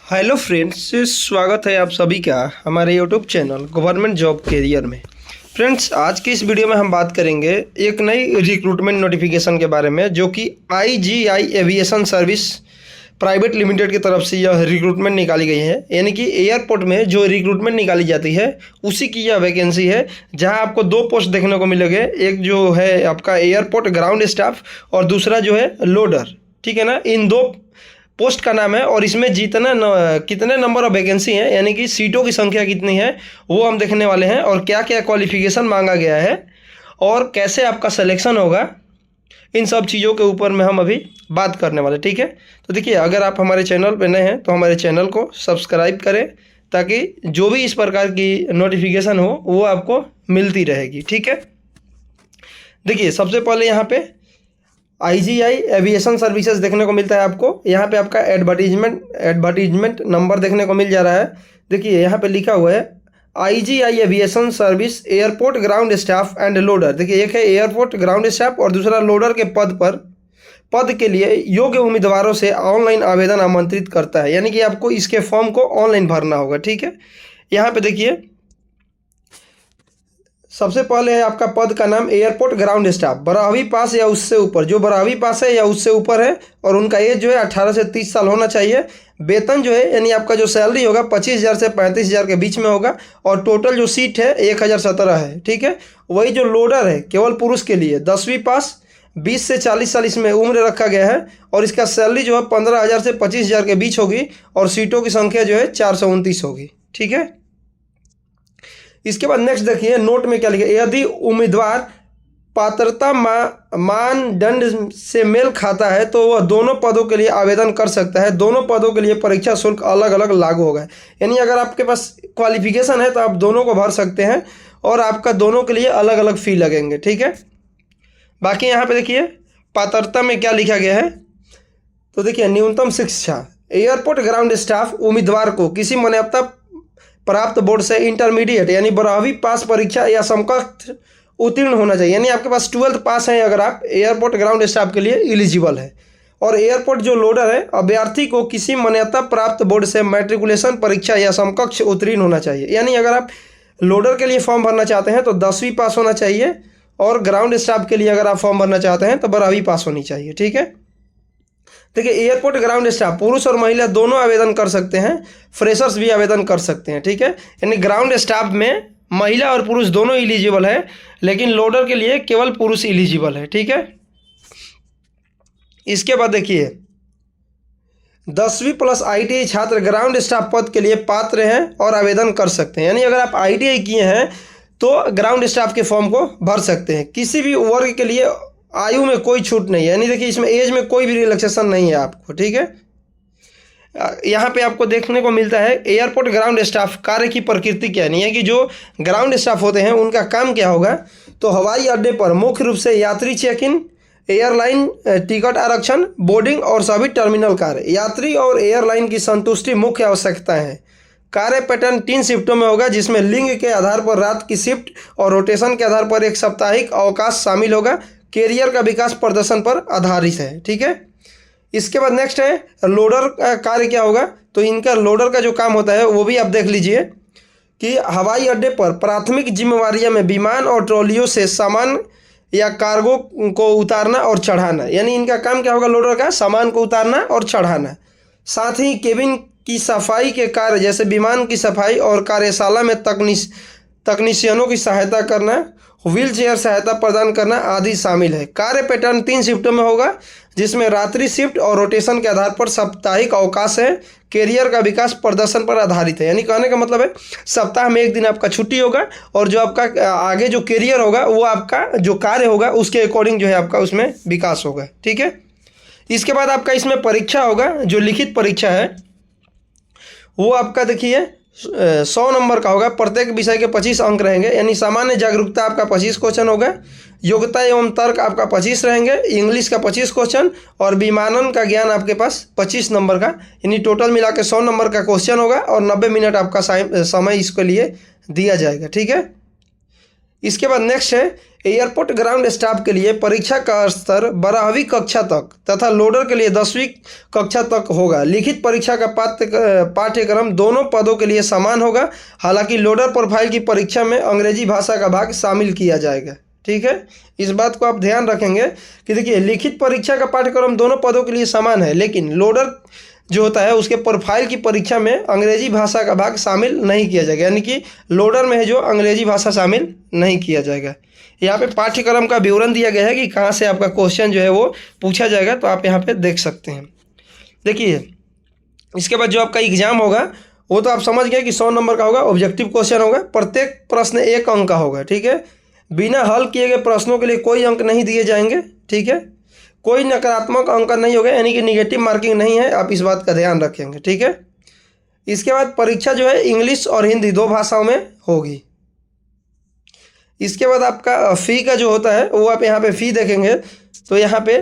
Hello friends, स्वागत है आप सभी का हमारे YouTube channel government job career में। फ्रेंड्स, आज की इस वीडियो में हम बात करेंगे एक नई रिक्रूटमेंट नोटिफिकेशन के बारे में, जो कि IGI aviation service private limited की तरफ से यह रिक्रूटमेंट निकाली गई है। यानी कि एयरपोर्ट में जो रिक्रूटमेंट निकाली जाती है उसी की यह वैकेंसी है, जहां आपको दो पोस्ट देखने को मिलेंगे। एक जो है आपका एयरपोर्ट ग्राउंड स्टाफ और दूसरा जो है लोडर। ठीक है ना, इन दो पोस्ट का नाम है और इसमें कितने नंबर ऑफ वैकेंसी हैं, यानी कि सीटों की संख्या कितनी है, वो हम देखने वाले हैं। और क्या क्या क्वालिफिकेशन मांगा गया है और कैसे आपका सिलेक्शन होगा, इन सब चीज़ों के ऊपर में हम अभी बात करने वाले। ठीक है, तो देखिए, अगर आप हमारे चैनल पर नए हैं तो हमारे चैनल को सब्सक्राइब करें, ताकि जो भी इस प्रकार की नोटिफिकेशन हो वो आपको मिलती रहेगी। ठीक है, देखिए, सबसे पहले यहाँ पे IGI एविएशन सर्विसेज देखने को मिलता है आपको। यहाँ पे आपका एडवर्टीजमेंट नंबर देखने को मिल जा रहा है। देखिए, यहाँ पे लिखा हुआ है IGI aviation service airport ground staff end loader. देखिए, एक है एयरपोर्ट ग्राउंड स्टाफ और दूसरा लोडर के पद के लिए योग्य उम्मीदवारों से ऑनलाइन आवेदन आमंत्रित करता है। यानी कि आपको इसके फॉर्म को ऑनलाइन भरना होगा। ठीक है, यहाँ पे देखिए, सबसे पहले है आपका पद का नाम एयरपोर्ट ग्राउंड स्टाफ, 12वीं पास या उससे ऊपर। जो 12वीं पास है या उससे ऊपर है और उनका एज जो है 18 से 30 साल होना चाहिए। वेतन जो है, यानी आपका जो सैलरी होगा 25,000 से 35,000 के बीच में होगा। और टोटल जो सीट है 1017 है। ठीक है, वही जो लोडर है केवल पुरुष के लिए 10वीं पास, 20 से 40 साल इसमें उम्र रखा गया है। और इसका सैलरी जो है 15,000 से 25,000 के बीच होगी और सीटों की संख्या जो है 429 होगी। ठीक है, इसके बाद नेक्स्ट देखिए, नोट में क्या लिखा है। यदि उम्मीदवार पात्रता मानदंड से मेल खाता है तो वह दोनों पदों के लिए आवेदन कर सकता है। दोनों पदों के लिए परीक्षा शुल्क अलग अलग लागू होगा। यानी अगर आपके पास क्वालिफिकेशन है तो आप दोनों को भर सकते हैं और आपका दोनों के लिए अलग अलग फी लगेंगे। ठीक है, बाकी यहाँ पे देखिए पात्रता में क्या लिखा गया है। तो देखिए, न्यूनतम शिक्षा, एयरपोर्ट ग्राउंड स्टाफ उम्मीदवार को किसी मान्यता प्राप्त बोर्ड से इंटरमीडिएट यानी 12वीं पास परीक्षा या समकक्ष उत्तीर्ण होना चाहिए। यानी आपके पास 12th पास है अगर आप एयरपोर्ट ग्राउंड स्टाफ के लिए एलिजिबल है। और एयरपोर्ट जो लोडर है, अभ्यर्थी को किसी मान्यता प्राप्त बोर्ड से मैट्रिकुलेशन परीक्षा या समकक्ष उत्तीर्ण होना चाहिए। यानी अगर आप लोडर के लिए फॉर्म भरना चाहते हैं तो 10वीं पास होना चाहिए, और ग्राउंड स्टाफ के लिए अगर आप फॉर्म भरना चाहते हैं तो 12वीं पास होनी चाहिए। ठीक है, देखिए, एयरपोर्ट ग्राउंड स्टाफ पुरुष और महिला दोनों आवेदन कर सकते हैं, फ्रेशर्स भी आवेदन कर सकते हैं। ठीक है, यानी ग्राउंड स्टाफ में महिला और पुरुष दोनों एलिजिबल है, लेकिन लोडर के लिए केवल पुरुष एलिजिबल है। ठीक है, इसके बाद देखिए, 10वीं प्लस ITI छात्र ग्राउंड स्टाफ पद के लिए पात्र हैं और आवेदन कर सकते हैं। यानी अगर आप ITI किए हैं तो ग्राउंड स्टाफ के फॉर्म को भर सकते हैं। किसी भी वर्ग के लिए आयु में कोई छूट नहीं है। यानी देखिए, इसमें एज में कोई भी रिलैक्सेशन नहीं है आपको। ठीक है, यहाँ पे आपको देखने को मिलता है एयरपोर्ट ग्राउंड स्टाफ कार्य की प्रकृति क्या नहीं है, कि जो ग्राउंड स्टाफ होते हैं उनका काम क्या होगा। तो हवाई अड्डे पर मुख्य रूप से यात्री चेक इन, एयरलाइन टिकट आरक्षण, बोर्डिंग और सभी टर्मिनल कार्य, यात्री और एयरलाइन की संतुष्टि मुख्य आवश्यकताएं हैं। कार्य पैटर्न 3 शिफ्टों में होगा, जिसमें लिंग के आधार पर रात की शिफ्ट और रोटेशन के आधार पर एक साप्ताहिक अवकाश शामिल होगा। कैरियर का विकास प्रदर्शन पर आधारित है। ठीक है, इसके बाद नेक्स्ट है लोडर का कार्य क्या होगा। तो इनका लोडर का जो काम होता है वो भी आप देख लीजिए, कि हवाई अड्डे पर प्राथमिक जिम्मेवारियों में विमान और ट्रॉलियों से सामान या कार्गो को उतारना और चढ़ाना। यानी इनका काम क्या होगा लोडर का, सामान को उतारना और चढ़ाना। साथ ही केबिन की सफाई के कार्य जैसे विमान की सफाई और कार्यशाला में तकनीशियनों की सहायता करना, व्हील चेयर सहायता प्रदान करना आदि शामिल है। कार्य पैटर्न 3 शिफ्टों में होगा, जिसमें रात्रि शिफ्ट और रोटेशन के आधार पर साप्ताहिक अवकाश है। कैरियर का विकास प्रदर्शन पर आधारित है। यानी कहने का मतलब है सप्ताह में एक दिन आपका छुट्टी होगा और जो आपका आगे जो कैरियर होगा वो आपका जो कार्य होगा उसके अकॉर्डिंग जो है आपका उसमें विकास होगा। ठीक है, इसके बाद आपका इसमें परीक्षा होगा, जो लिखित परीक्षा है वो आपका देखिए 100 नंबर का होगा। प्रत्येक विषय के 25 अंक रहेंगे। यानी सामान्य जागरूकता आपका 25 क्वेश्चन होगा, योग्यता एवं तर्क आपका 25 रहेंगे, इंग्लिश का 25 क्वेश्चन और विमानन का ज्ञान आपके पास 25 नंबर का। यानी टोटल मिला के 100 नंबर का क्वेश्चन होगा और 90 मिनट आपका समय इसके लिए दिया जाएगा। ठीक है, इसके बाद नेक्स्ट है एयरपोर्ट ग्राउंड स्टाफ के लिए परीक्षा का स्तर 12वीं कक्षा तक तथा लोडर के लिए 10वीं कक्षा तक होगा। लिखित परीक्षा का पाठ्यक्रम दोनों पदों के लिए समान होगा। हालांकि लोडर प्रोफाइल की परीक्षा में अंग्रेजी भाषा का भाग शामिल किया जाएगा। ठीक है, इस बात को आप ध्यान रखेंगे कि देखिए लिखित परीक्षा का पाठ्यक्रम दोनों पदों के लिए समान है, लेकिन लोडर जो होता है उसके प्रोफाइल की परीक्षा में अंग्रेजी भाषा का भाग शामिल नहीं किया जाएगा, यानी कि लोडर में है जो अंग्रेजी भाषा शामिल नहीं किया जाएगा। यहाँ पे पाठ्यक्रम का विवरण दिया गया है कि कहाँ से आपका क्वेश्चन जो है वो पूछा जाएगा, तो आप यहाँ पे देख सकते हैं। देखिए इसके बाद जो आपका एग्जाम होगा वो तो आप समझ गए कि 100 नंबर का होगा, ऑब्जेक्टिव क्वेश्चन होगा, प्रत्येक प्रश्न 1 अंक का होगा। ठीक है, बिना हल किए गए प्रश्नों के लिए कोई अंक नहीं दिए जाएंगे। ठीक है, कोई नकारात्मक अंक नहीं होगा, यानी कि निगेटिव मार्किंग नहीं है, आप इस बात का ध्यान रखेंगे। ठीक है, इसके बाद परीक्षा जो है इंग्लिश और हिंदी 2 भाषाओं में होगी। इसके बाद आपका फ़ी का जो होता है वो आप यहाँ पे फ़ी देखेंगे तो यहाँ पे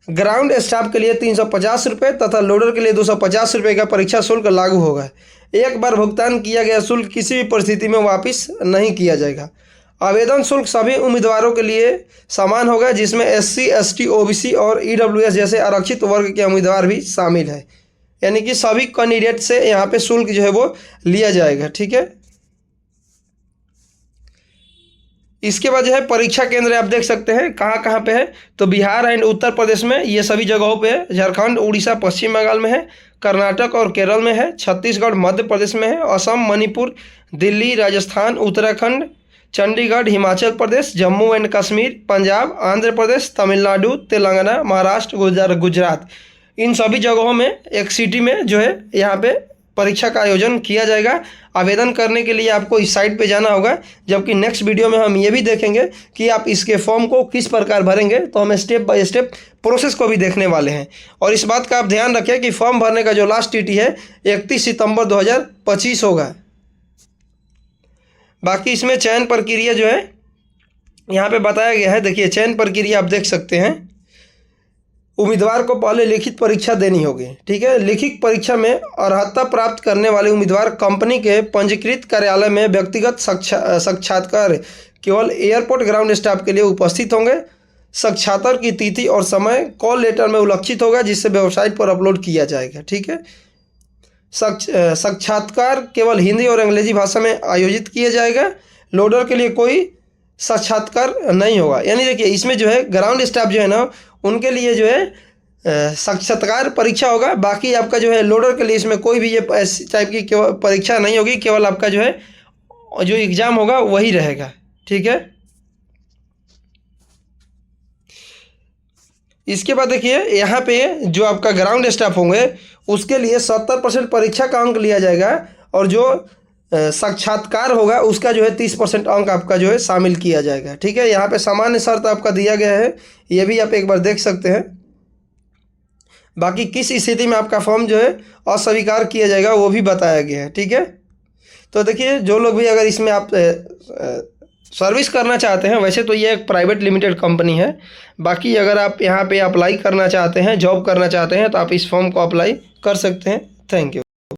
ग्राउंड स्टाफ के लिए 350 रुपये तथा लोडर के लिए 250 रुपये का परीक्षा शुल्क लागू होगा। एक बार भुगतान किया गया शुल्क किसी भी परिस्थिति में वापस नहीं किया जाएगा। आवेदन शुल्क सभी उम्मीदवारों के लिए समान होगा, जिसमें SC, ST, OBC और EWS जैसे आरक्षित वर्ग के उम्मीदवार भी शामिल है, यानी कि सभी कैंडिडेट से यहाँ पे शुल्क जो है वो लिया जाएगा। ठीक है, इसके बाद जो है परीक्षा केंद्र आप देख सकते हैं कहाँ कहाँ पे है, तो बिहार एंड उत्तर प्रदेश में ये सभी जगहों पे है। झारखंड, उड़ीसा, पश्चिम बंगाल में है, कर्नाटक और केरल में है, छत्तीसगढ़, मध्य प्रदेश में है, असम, मणिपुर, दिल्ली, राजस्थान, उत्तराखंड, चंडीगढ़, हिमाचल प्रदेश, जम्मू एंड कश्मीर, पंजाब, आंध्र प्रदेश, तमिलनाडु, तेलंगाना, महाराष्ट्र, गुजरात, इन सभी जगहों में एक सिटी में जो है यहाँ पे परीक्षा का आयोजन किया जाएगा। आवेदन करने के लिए आपको इस साइट पे जाना होगा, जबकि नेक्स्ट वीडियो में हम ये भी देखेंगे कि आप इसके फॉर्म को किस प्रकार भरेंगे, तो हम स्टेप बाय स्टेप प्रोसेस को भी देखने वाले हैं। और इस बात का आप ध्यान रखें कि फॉर्म भरने का जो लास्ट डेट है 31 सितंबर 2025 होगा। बाकी इसमें चयन प्रक्रिया जो है यहाँ पे बताया गया है। देखिए चयन प्रक्रिया आप देख सकते हैं, उम्मीदवार को पहले लिखित परीक्षा देनी होगी। ठीक है, लिखित परीक्षा में अर्हता प्राप्त करने वाले उम्मीदवार कंपनी के पंजीकृत कार्यालय में व्यक्तिगत साक्षात्कार केवल एयरपोर्ट ग्राउंड स्टाफ के लिए उपस्थित होंगे। साक्षात्कार की तिथि और समय कॉल लेटर में उल्लिखित होगा, जिससे वेबसाइट पर अपलोड किया जाएगा। ठीक है, साक्षात्कार केवल हिंदी और अंग्रेजी भाषा में आयोजित किया जाएगा। लोडर के लिए कोई साक्षात्कार नहीं होगा, यानी देखिए इसमें जो है ग्राउंड स्टाफ जो है ना उनके लिए जो है साक्षात्कार परीक्षा होगा। बाकी आपका जो है लोडर के लिए इसमें कोई भी ये टाइप की परीक्षा नहीं होगी, केवल आपका जो है जो एग्ज़ाम होगा वही रहेगा। ठीक है, इसके बाद देखिए यहाँ पे जो आपका ग्राउंड स्टाफ होंगे उसके लिए 70% परीक्षा का अंक लिया जाएगा, और जो साक्षात्कार होगा उसका जो है 30% अंक आपका जो है शामिल किया जाएगा। ठीक है, यहाँ पे सामान्य शर्त आपका दिया गया है, ये भी आप एक बार देख सकते हैं। बाकी किस स्थिति में आपका फॉर्म जो है अस्वीकार किया जाएगा वो भी बताया गया है। ठीक है, तो देखिए जो लोग भी अगर इसमें आप सर्विस करना चाहते हैं, वैसे तो ये एक प्राइवेट लिमिटेड कंपनी है, बाकी अगर आप यहाँ पे अप्लाई करना चाहते हैं, जॉब करना चाहते हैं, तो आप इस फॉर्म को अप्लाई कर सकते हैं। Thank you.